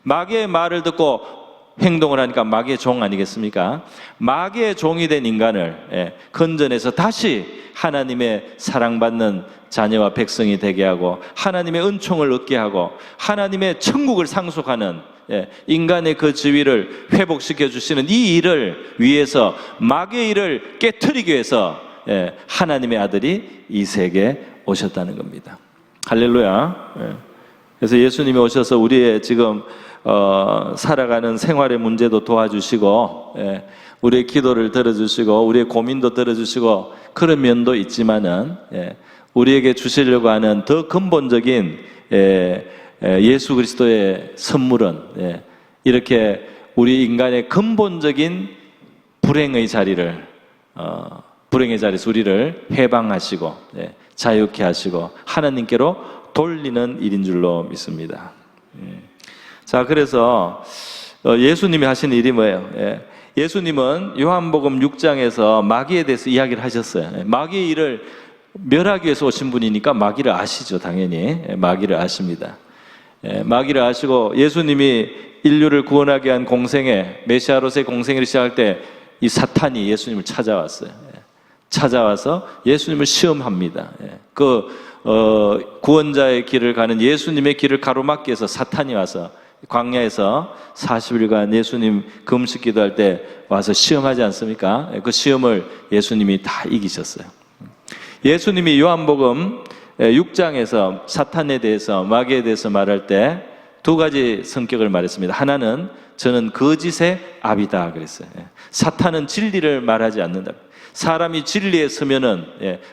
마귀의 말을 듣고 행동을 하니까 마귀의 종 아니겠습니까? 마귀의 종이 된 인간을 건져내서 다시 하나님의 사랑받는 자녀와 백성이 되게 하고 하나님의 은총을 얻게 하고 하나님의 천국을 상속하는 인간의 그 지위를 회복시켜 주시는 이 일을 위해서, 마귀의 일을 깨트리기 위해서 하나님의 아들이 이 세계에 오셨다는 겁니다. 할렐루야. 그래서 예수님이 오셔서 우리의 지금 살아가는 생활의 문제도 도와주시고, 우리의 기도를 들어주시고 우리의 고민도 들어주시고 그런 면도 있지만은, 우리에게 주시려고 하는 더 근본적인 예수 그리스도의 선물은, 이렇게 우리 인간의 근본적인 불행의 자리를, 불행의 자리에서 우리를 해방하시고 자유케 하시고 하나님께로 돌리는 일인 줄로 믿습니다. 자, 그래서 예수님이 하신 일이 뭐예요? 예수님은 요한복음 6장에서 마귀에 대해서 이야기를 하셨어요. 마귀의 일을 멸하기 위해서 오신 분이니까 마귀를 아시죠. 당연히 마귀를 아십니다. 마귀를 아시고 예수님이 인류를 구원하게 한 공생애, 메시아로서의 공생애를 시작할 때 이 사탄이 예수님을 찾아왔어요. 찾아와서 예수님을 시험합니다. 구원자의 길을 가는 예수님의 길을 가로막기 위해서 사탄이 와서 광야에서 40일간 예수님 금식 기도할 때 와서 시험하지 않습니까? 그 시험을 예수님이 다 이기셨어요. 예수님이 요한복음 6장에서 사탄에 대해서, 마귀에 대해서 말할 때 두 가지 성격을 말했습니다. 하나는 저는 거짓의 아비다 그랬어요. 사탄은 진리를 말하지 않는다. 사람이 진리에 서면은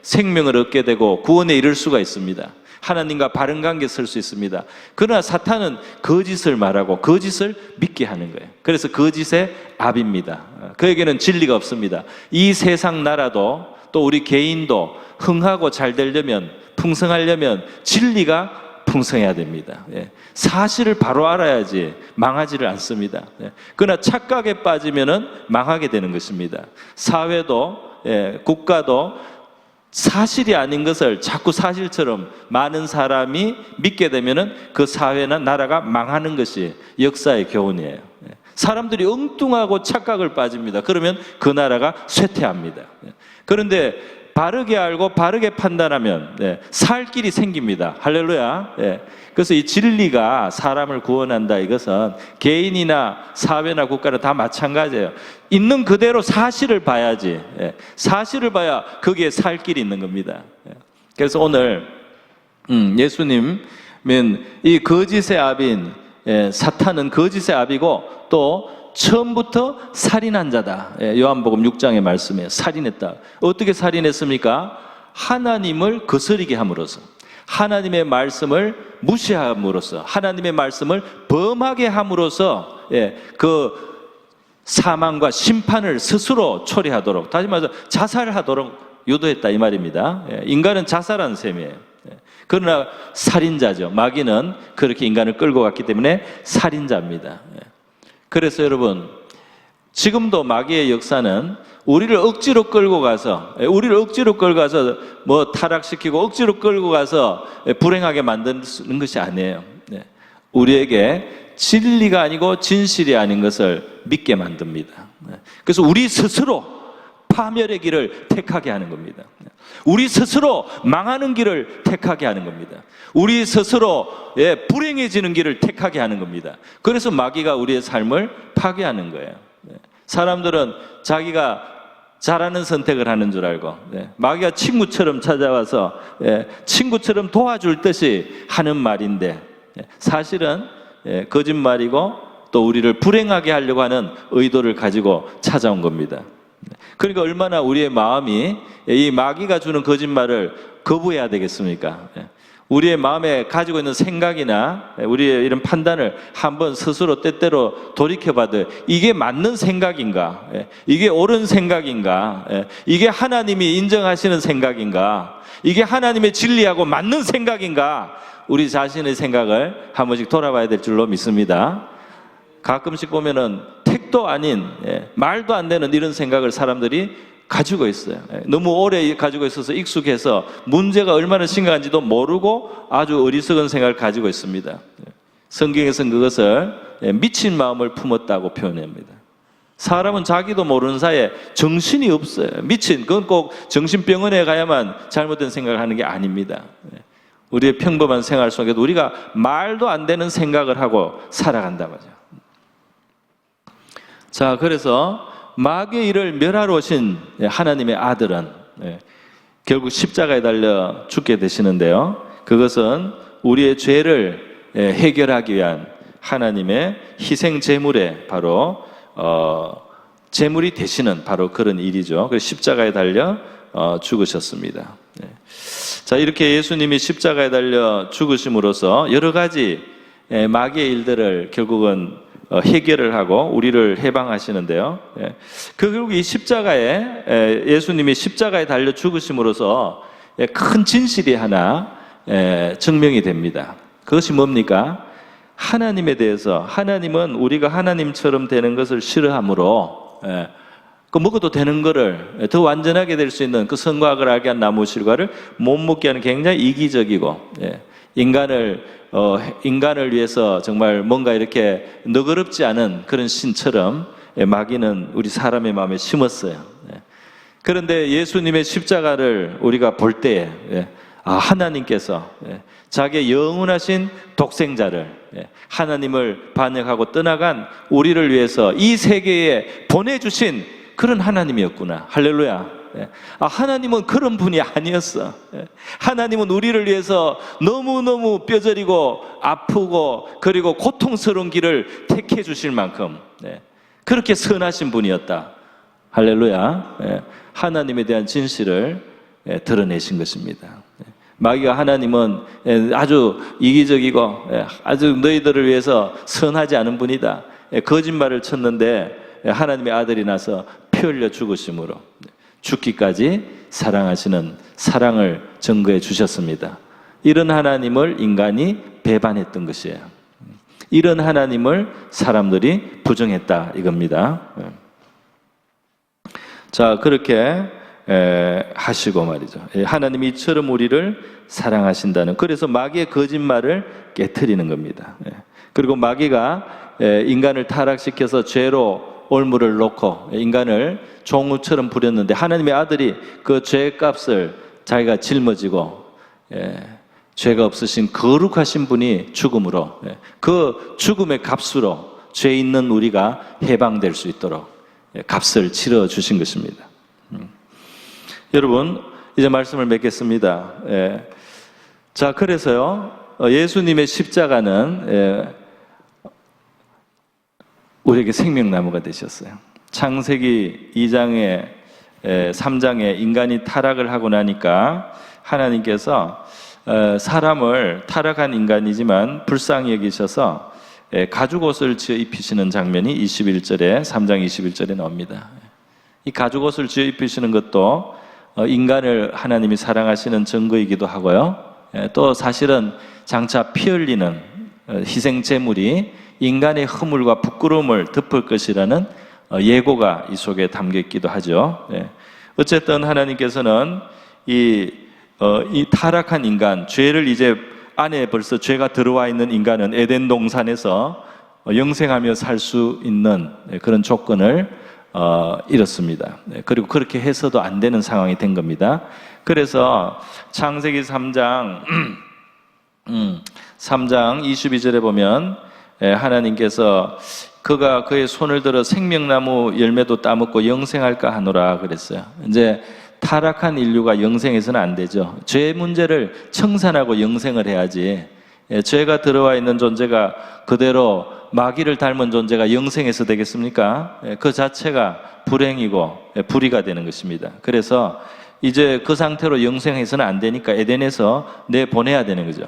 생명을 얻게 되고 구원에 이를 수가 있습니다. 하나님과 바른 관계에 설 수 있습니다. 그러나 사탄은 거짓을 말하고 거짓을 믿게 하는 거예요. 그래서 거짓의 아비입니다. 그에게는 진리가 없습니다. 이 세상 나라도 또 우리 개인도 흥하고 잘 되려면, 풍성하려면 진리가 풍성해야 됩니다. 사실을 바로 알아야지 망하지를 않습니다. 그러나 착각에 빠지면은 망하게 되는 것입니다. 사회도 국가도 사실이 아닌 것을 자꾸 사실처럼 많은 사람이 믿게 되면은 그 사회나 나라가 망하는 것이 역사의 교훈이에요. 사람들이 엉뚱하고 착각을 빠집니다. 그러면 그 나라가 쇠퇴합니다. 그런데 바르게 알고 바르게 판단하면 살 길이 생깁니다. 할렐루야. 그래서 이 진리가 사람을 구원한다. 이것은 개인이나 사회나 국가는 다 마찬가지예요. 있는 그대로 사실을 봐야지. 사실을 봐야 거기에 살 길이 있는 겁니다. 그래서 오늘 예수님은 이 거짓의 아비인 사탄은 거짓의 아비고 또 처음부터 살인한 자다. 요한복음 6장의 말씀에 살인했다. 어떻게 살인했습니까? 하나님을 거스리게 함으로써, 하나님의 말씀을 무시함으로써, 하나님의 말씀을 범하게 함으로써 그 사망과 심판을 스스로 초래하도록, 다시 말해서 자살하도록 유도했다 이 말입니다. 인간은 자살한 셈이에요. 그러나 살인자죠. 마귀는 그렇게 인간을 끌고 갔기 때문에 살인자입니다. 그래서 여러분, 지금도 마귀의 역사는 우리를 억지로 끌고 가서 뭐 타락시키고 억지로 끌고 가서 불행하게 만드는 것이 아니에요. 우리에게 진리가 아니고 진실이 아닌 것을 믿게 만듭니다. 그래서 우리 스스로 파멸의 길을 택하게 하는 겁니다. 우리 스스로 망하는 길을 택하게 하는 겁니다. 우리 스스로 불행해지는 길을 택하게 하는 겁니다. 그래서 마귀가 우리의 삶을 파괴하는 거예요. 사람들은 자기가 잘하는 선택을 하는 줄 알고, 마귀가 친구처럼 찾아와서 친구처럼 도와줄 듯이 하는 말인데, 사실은 거짓말이고 또 우리를 불행하게 하려고 하는 의도를 가지고 찾아온 겁니다. 그러니까 얼마나 우리의 마음이 이 마귀가 주는 거짓말을 거부해야 되겠습니까? 우리의 마음에 가지고 있는 생각이나 우리의 이런 판단을 한번 스스로 때때로 돌이켜봐도 이게 맞는 생각인가? 이게 옳은 생각인가? 이게 하나님이 인정하시는 생각인가? 이게 하나님의 진리하고 맞는 생각인가? 우리 자신의 생각을 한 번씩 돌아봐야 될 줄로 믿습니다. 가끔씩 보면은 택도 아닌 말도 안 되는 이런 생각을 사람들이 가지고 있어요. 너무 오래 가지고 있어서 익숙해서 문제가 얼마나 심각한지도 모르고 아주 어리석은 생각을 가지고 있습니다. 성경에서는 그것을 미친 마음을 품었다고 표현합니다. 사람은 자기도 모르는 사이에 정신이 없어요. 미친, 그건 꼭 정신병원에 가야만 잘못된 생각을 하는 게 아닙니다. 우리의 평범한 생활 속에도 우리가 말도 안 되는 생각을 하고 살아간단 말이죠. 자, 그래서 마귀의 일을 멸하러 오신 하나님의 아들은 결국 십자가에 달려 죽게 되시는데요, 그것은 우리의 죄를 해결하기 위한 하나님의 희생 제물에 바로 제물이 되시는 바로 그런 일이죠. 그래서 십자가에 달려 죽으셨습니다. 자, 이렇게 예수님이 십자가에 달려 죽으심으로써 여러 가지 마귀의 일들을 결국은 해결을 하고 우리를 해방하시는데요. 결국 이 십자가에 예수님이 십자가에 달려 죽으심으로써 큰 진실이 하나 증명이 됩니다. 그것이 뭡니까? 하나님에 대해서, 하나님은 우리가 하나님처럼 되는 것을 싫어하므로 그 먹어도 되는 거를 더 완전하게 될 수 있는 그 선과학을 알게 한 나무 실과를 못 먹게 하는 굉장히 이기적이고 인간을 위해서 정말 뭔가 이렇게 너그럽지 않은 그런 신처럼 마귀는 우리 사람의 마음에 심었어요. 그런데 예수님의 십자가를 우리가 볼 때에 하나님께서 자기의 영원하신 독생자를, 하나님을 반역하고 떠나간 우리를 위해서 이 세계에 보내주신 그런 하나님이었구나. 할렐루야. 하나님은 그런 분이 아니었어. 하나님은 우리를 위해서 너무너무 뼈저리고 아프고 그리고 고통스러운 길을 택해 주실 만큼 그렇게 선하신 분이었다. 할렐루야. 하나님에 대한 진실을 드러내신 것입니다. 마귀가 하나님은 아주 이기적이고 아주 너희들을 위해서 선하지 않은 분이다, 거짓말을 쳤는데 하나님의 아들이 나서 피 흘려 죽으심으로 죽기까지 사랑하시는 사랑을 증거해 주셨습니다. 이런 하나님을 인간이 배반했던 것이에요. 이런 하나님을 사람들이 부정했다 이겁니다. 자, 그렇게 하시고 말이죠. 하나님이 이처럼 우리를 사랑하신다는, 그래서 마귀의 거짓말을 깨트리는 겁니다. 그리고 마귀가 인간을 타락시켜서 죄로 올무를 놓고 인간을 종우처럼 부렸는데 하나님의 아들이 그 죄값을 자기가 짊어지고 죄가 없으신 거룩하신 분이 죽음으로, 그 죽음의 값으로 죄 있는 우리가 해방될 수 있도록 값을 치러 주신 것입니다. 여러분, 이제 말씀을 맺겠습니다. 자, 그래서요, 예수님의 십자가는 우리에게 생명나무가 되셨어요. 창세기 2장에 3장에 인간이 타락을 하고 나니까 하나님께서 사람을, 타락한 인간이지만 불쌍히 여기셔서 가죽옷을 지어 입히시는 장면이 21절에 3장 21절에 나옵니다. 이 가죽옷을 지어 입히시는 것도 인간을 하나님이 사랑하시는 증거이기도 하고요, 또 사실은 장차 피 흘리는 희생 제물이 인간의 허물과 부끄러움을 덮을 것이라는 예고가 이 속에 담겨 있기도 하죠. 어쨌든 하나님께서는 이 타락한 인간, 죄를 이제 안에 벌써 죄가 들어와 있는 인간은 에덴 동산에서 영생하며 살 수 있는 그런 조건을 이뤘습니다. 그리고 그렇게 해서도 안 되는 상황이 된 겁니다. 그래서 창세기 3장 22절에 보면 하나님께서 그가 그의 손을 들어 생명나무 열매도 따먹고 영생할까 하노라 그랬어요. 이제 타락한 인류가 영생해서는 안 되죠. 죄 문제를 청산하고 영생을 해야지. 죄가 들어와 있는 존재가 그대로 마귀를 닮은 존재가 영생해서 되겠습니까? 그 자체가 불행이고 불의가 되는 것입니다. 그래서 이제 그 상태로 영생해서는 안 되니까 에덴에서 내보내야 되는 거죠.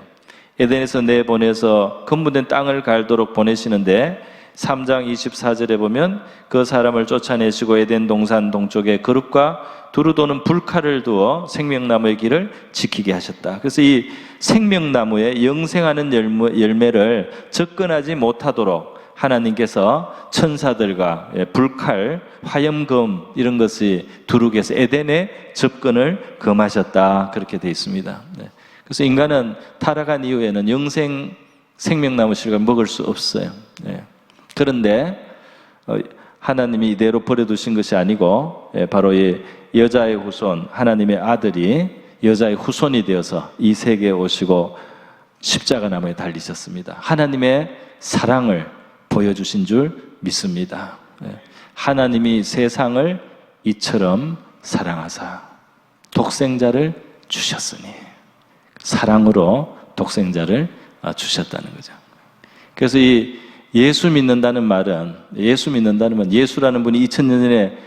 에덴에서 내보내서 근무된 땅을 갈도록 보내시는데 3장 24절에 보면 그 사람을 쫓아내시고 에덴 동산 동쪽에 그룹과 두루 도는 불칼을 두어 생명나무의 길을 지키게 하셨다. 그래서 이 생명나무에 영생하는 열매를 접근하지 못하도록 하나님께서 천사들과 불칼, 화염금 이런 것이 두루게서 에덴에 접근을 금하셨다. 그렇게 되어 있습니다. 그래서 인간은 타락한 이후에는 영생 생명나무 실과 먹을 수 없어요. 그런데 하나님이 이대로 버려두신 것이 아니고 바로 이 여자의 후손, 하나님의 아들이 여자의 후손이 되어서 이 세계에 오시고 십자가 나무에 달리셨습니다. 하나님의 사랑을 보여주신 줄 믿습니다. 하나님이 세상을 이처럼 사랑하사 독생자를 주셨으니, 사랑으로 독생자를 주셨다는 거죠. 그래서 이 예수 믿는다는 말은 예수라는 분이 2000년 전에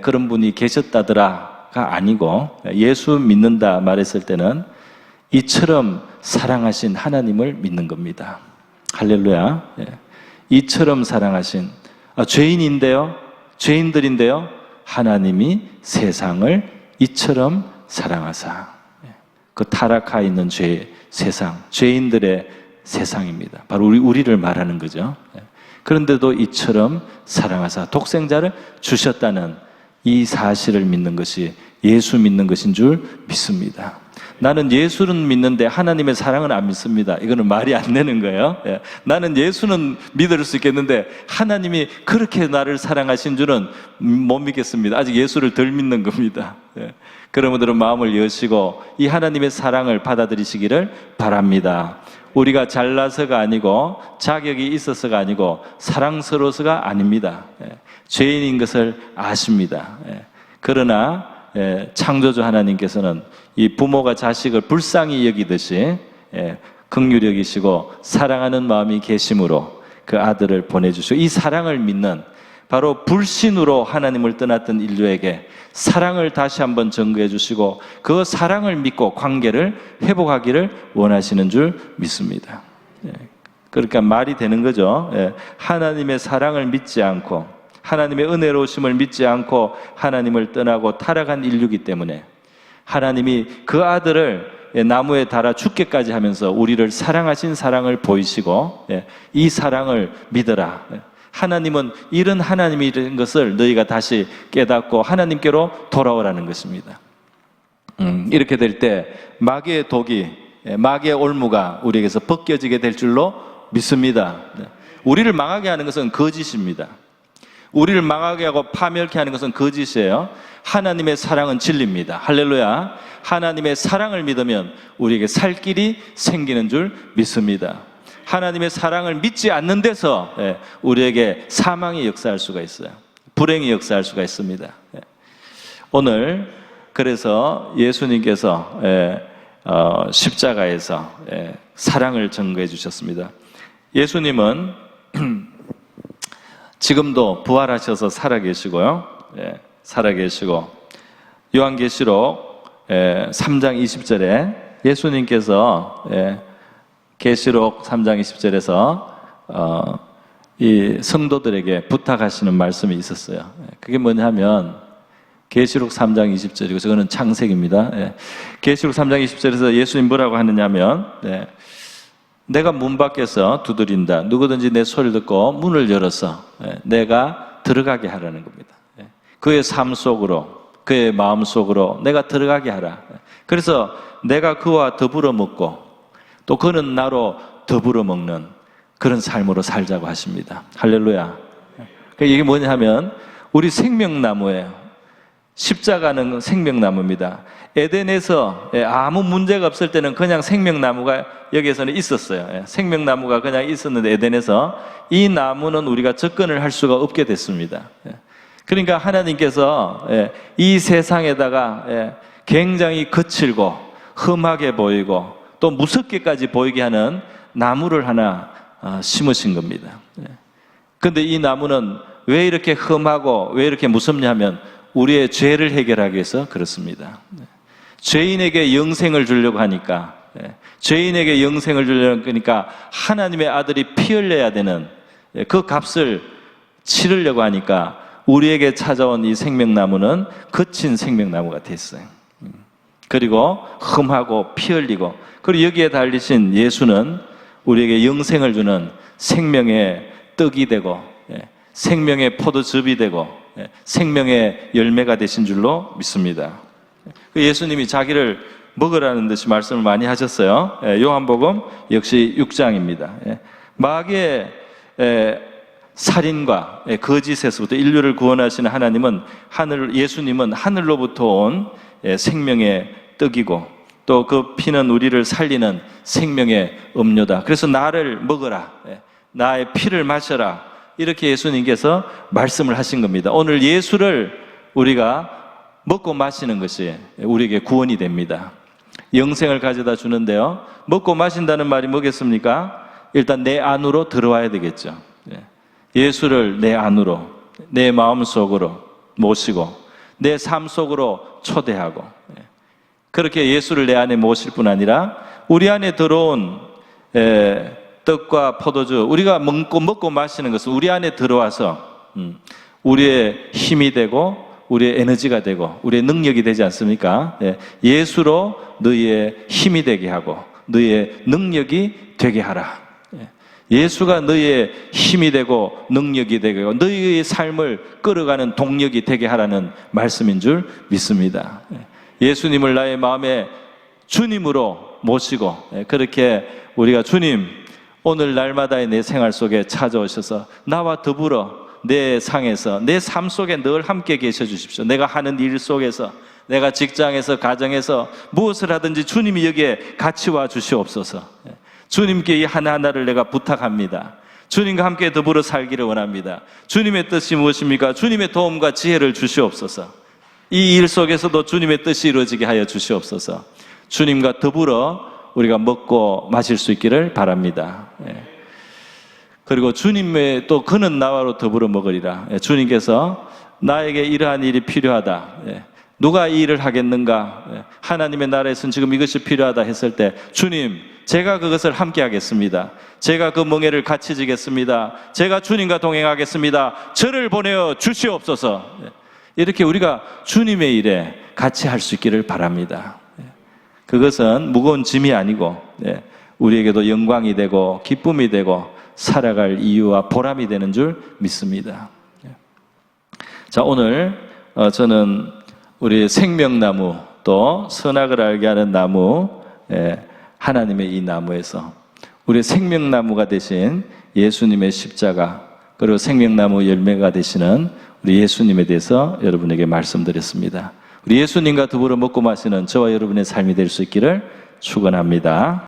그런 분이 계셨다더라가 아니고, 예수 믿는다 말했을 때는 이처럼 사랑하신 하나님을 믿는 겁니다. 할렐루야. 이처럼 사랑하신, 죄인들인데요 하나님이 세상을 이처럼 사랑하사, 그 타락하 있는 세상, 죄인들의 세상입니다. 바로 우리를 말하는 거죠. 그런데도 이처럼 사랑하사 독생자를 주셨다는 이 사실을 믿는 것이 예수 믿는 것인 줄 믿습니다. 나는 예수는 믿는데 하나님의 사랑은 안 믿습니다. 이거는 말이 안 되는 거예요. 나는 예수는 믿을 수 있겠는데 하나님이 그렇게 나를 사랑하신 줄은 못 믿겠습니다. 아직 예수를 덜 믿는 겁니다. 그런 분들은 마음을 여시고 이 하나님의 사랑을 받아들이시기를 바랍니다. 우리가 잘나서가 아니고 자격이 있어서가 아니고 사랑스러워서가 아닙니다. 죄인인 것을 아십니다. 그러나 창조주 하나님께서는 이 부모가 자식을 불쌍히 여기듯이 긍휼히 여기시고 사랑하는 마음이 계심으로 그 아들을 보내주시고, 이 사랑을 믿는, 바로 불신으로 하나님을 떠났던 인류에게 사랑을 다시 한번 증거해 주시고 그 사랑을 믿고 관계를 회복하기를 원하시는 줄 믿습니다. 그러니까 말이 되는 거죠. 하나님의 사랑을 믿지 않고 하나님의 은혜로우심을 믿지 않고 하나님을 떠나고 타락한 인류이기 때문에 하나님이 그 아들을 나무에 달아 죽게까지 하면서 우리를 사랑하신 사랑을 보이시고 이 사랑을 믿어라. 하나님은 이런 하나님이라는 것을 너희가 다시 깨닫고 하나님께로 돌아오라는 것입니다. 이렇게 될 때 마귀의 독이, 마귀의 올무가 우리에게서 벗겨지게 될 줄로 믿습니다. 우리를 망하게 하는 것은 거짓입니다. 우리를 망하게 하고 파멸케 하는 것은 거짓이에요. 하나님의 사랑은 진리입니다. 할렐루야. 하나님의 사랑을 믿으면 우리에게 살 길이 생기는 줄 믿습니다. 하나님의 사랑을 믿지 않는 데서 우리에게 사망이 역사할 수가 있어요. 불행이 역사할 수가 있습니다. 오늘 그래서 예수님께서 십자가에서 사랑을 증거해 주셨습니다. 예수님은 지금도 부활하셔서 살아계시고요. 살아계시고 요한계시록 3장 20절에 예수님께서 계시록 3장 20절에서 이 성도들에게 부탁하시는 말씀이 있었어요. 그게 뭐냐면 계시록 3장 20절이고 저거는 창세기입니다. 계시록 3장 20절에서 예수님 뭐라고 하느냐면 내가 문 밖에서 두드린다. 누구든지 내 소리를 듣고 문을 열어서 내가 들어가게 하라는 겁니다. 그의 삶 속으로, 그의 마음 속으로 내가 들어가게 하라. 그래서 내가 그와 더불어 먹고 또 그는 나로 더불어 먹는 그런 삶으로 살자고 하십니다. 할렐루야. 이게 뭐냐 하면 우리 생명나무예요. 십자가는 생명나무입니다. 에덴에서 아무 문제가 없을 때는 그냥 생명나무가 여기에서는 있었어요. 생명나무가 그냥 있었는데 에덴에서 이 나무는 우리가 접근을 할 수가 없게 됐습니다. 그러니까 하나님께서 이 세상에다가 굉장히 거칠고 험하게 보이고 또 무섭게까지 보이게 하는 나무를 하나 심으신 겁니다. 그런데 이 나무는 왜 이렇게 험하고 왜 이렇게 무섭냐 하면 우리의 죄를 해결하기 위해서 그렇습니다. 죄인에게 영생을 주려고 하니까, 죄인에게 영생을 주려고 하니까 하나님의 아들이 피 흘려야 되는 그 값을 치르려고 하니까 우리에게 찾아온 이 생명나무는 거친 생명나무가 됐어요. 그리고 험하고 피 흘리고, 그리고 여기에 달리신 예수는 우리에게 영생을 주는 생명의 떡이 되고 생명의 포도즙이 되고 생명의 열매가 되신 줄로 믿습니다. 예수님이 자기를 먹으라는 듯이 말씀을 많이 하셨어요. 요한복음 역시 6장입니다. 마귀의 살인과 거짓에서부터 인류를 구원하시는 하나님은 예수님은 하늘로부터 온 생명의 떡이고 또 그 피는 우리를 살리는 생명의 음료다. 그래서 나를 먹어라, 나의 피를 마셔라, 이렇게 예수님께서 말씀을 하신 겁니다. 오늘 예수를 우리가 먹고 마시는 것이 우리에게 구원이 됩니다. 영생을 가져다 주는데요, 먹고 마신다는 말이 뭐겠습니까? 일단 내 안으로 들어와야 되겠죠. 예수를 내 안으로, 내 마음속으로 모시고 내 삶 속으로 초대하고, 그렇게 예수를 내 안에 모실 뿐 아니라 우리 안에 들어온 떡과 포도주, 우리가 먹고 마시는 것은 우리 안에 들어와서 우리의 힘이 되고 우리의 에너지가 되고 우리의 능력이 되지 않습니까? 예수로 너희의 힘이 되게 하고 너희의 능력이 되게 하라. 예수가 너희의 힘이 되고 능력이 되고 너희의 삶을 끌어가는 동력이 되게 하라는 말씀인 줄 믿습니다. 예수님을 나의 마음에 주님으로 모시고, 그렇게 우리가 주님, 오늘 날마다의 내 생활 속에 찾아오셔서 나와 더불어 내 상에서 내 삶 속에 늘 함께 계셔 주십시오. 내가 하는 일 속에서, 내가 직장에서, 가정에서 무엇을 하든지 주님이 여기에 같이 와 주시옵소서. 주님께 이 하나하나를 내가 부탁합니다. 주님과 함께 더불어 살기를 원합니다. 주님의 뜻이 무엇입니까? 주님의 도움과 지혜를 주시옵소서. 이 일 속에서도 주님의 뜻이 이루어지게 하여 주시옵소서. 주님과 더불어 우리가 먹고 마실 수 있기를 바랍니다. 그리고 주님의 또 그는 나와로 더불어 먹으리라. 주님께서 나에게 이러한 일이 필요하다, 누가 이 일을 하겠는가, 하나님의 나라에서는 지금 이것이 필요하다 했을 때 주님, 제가 그것을 함께 하겠습니다. 제가 그 멍에를 같이 지겠습니다. 제가 주님과 동행하겠습니다. 저를 보내어 주시옵소서. 이렇게 우리가 주님의 일에 같이 할 수 있기를 바랍니다. 그것은 무거운 짐이 아니고 우리에게도 영광이 되고 기쁨이 되고 살아갈 이유와 보람이 되는 줄 믿습니다. 자, 오늘 저는 우리 생명나무, 또 선악을 알게 하는 나무, 하나님의 이 나무에서 우리 생명나무가 되신 예수님의 십자가, 그리고 생명나무 열매가 되시는 우리 예수님에 대해서 여러분에게 말씀드렸습니다. 우리 예수님과 더불어 먹고 마시는 저와 여러분의 삶이 될 수 있기를 축원합니다.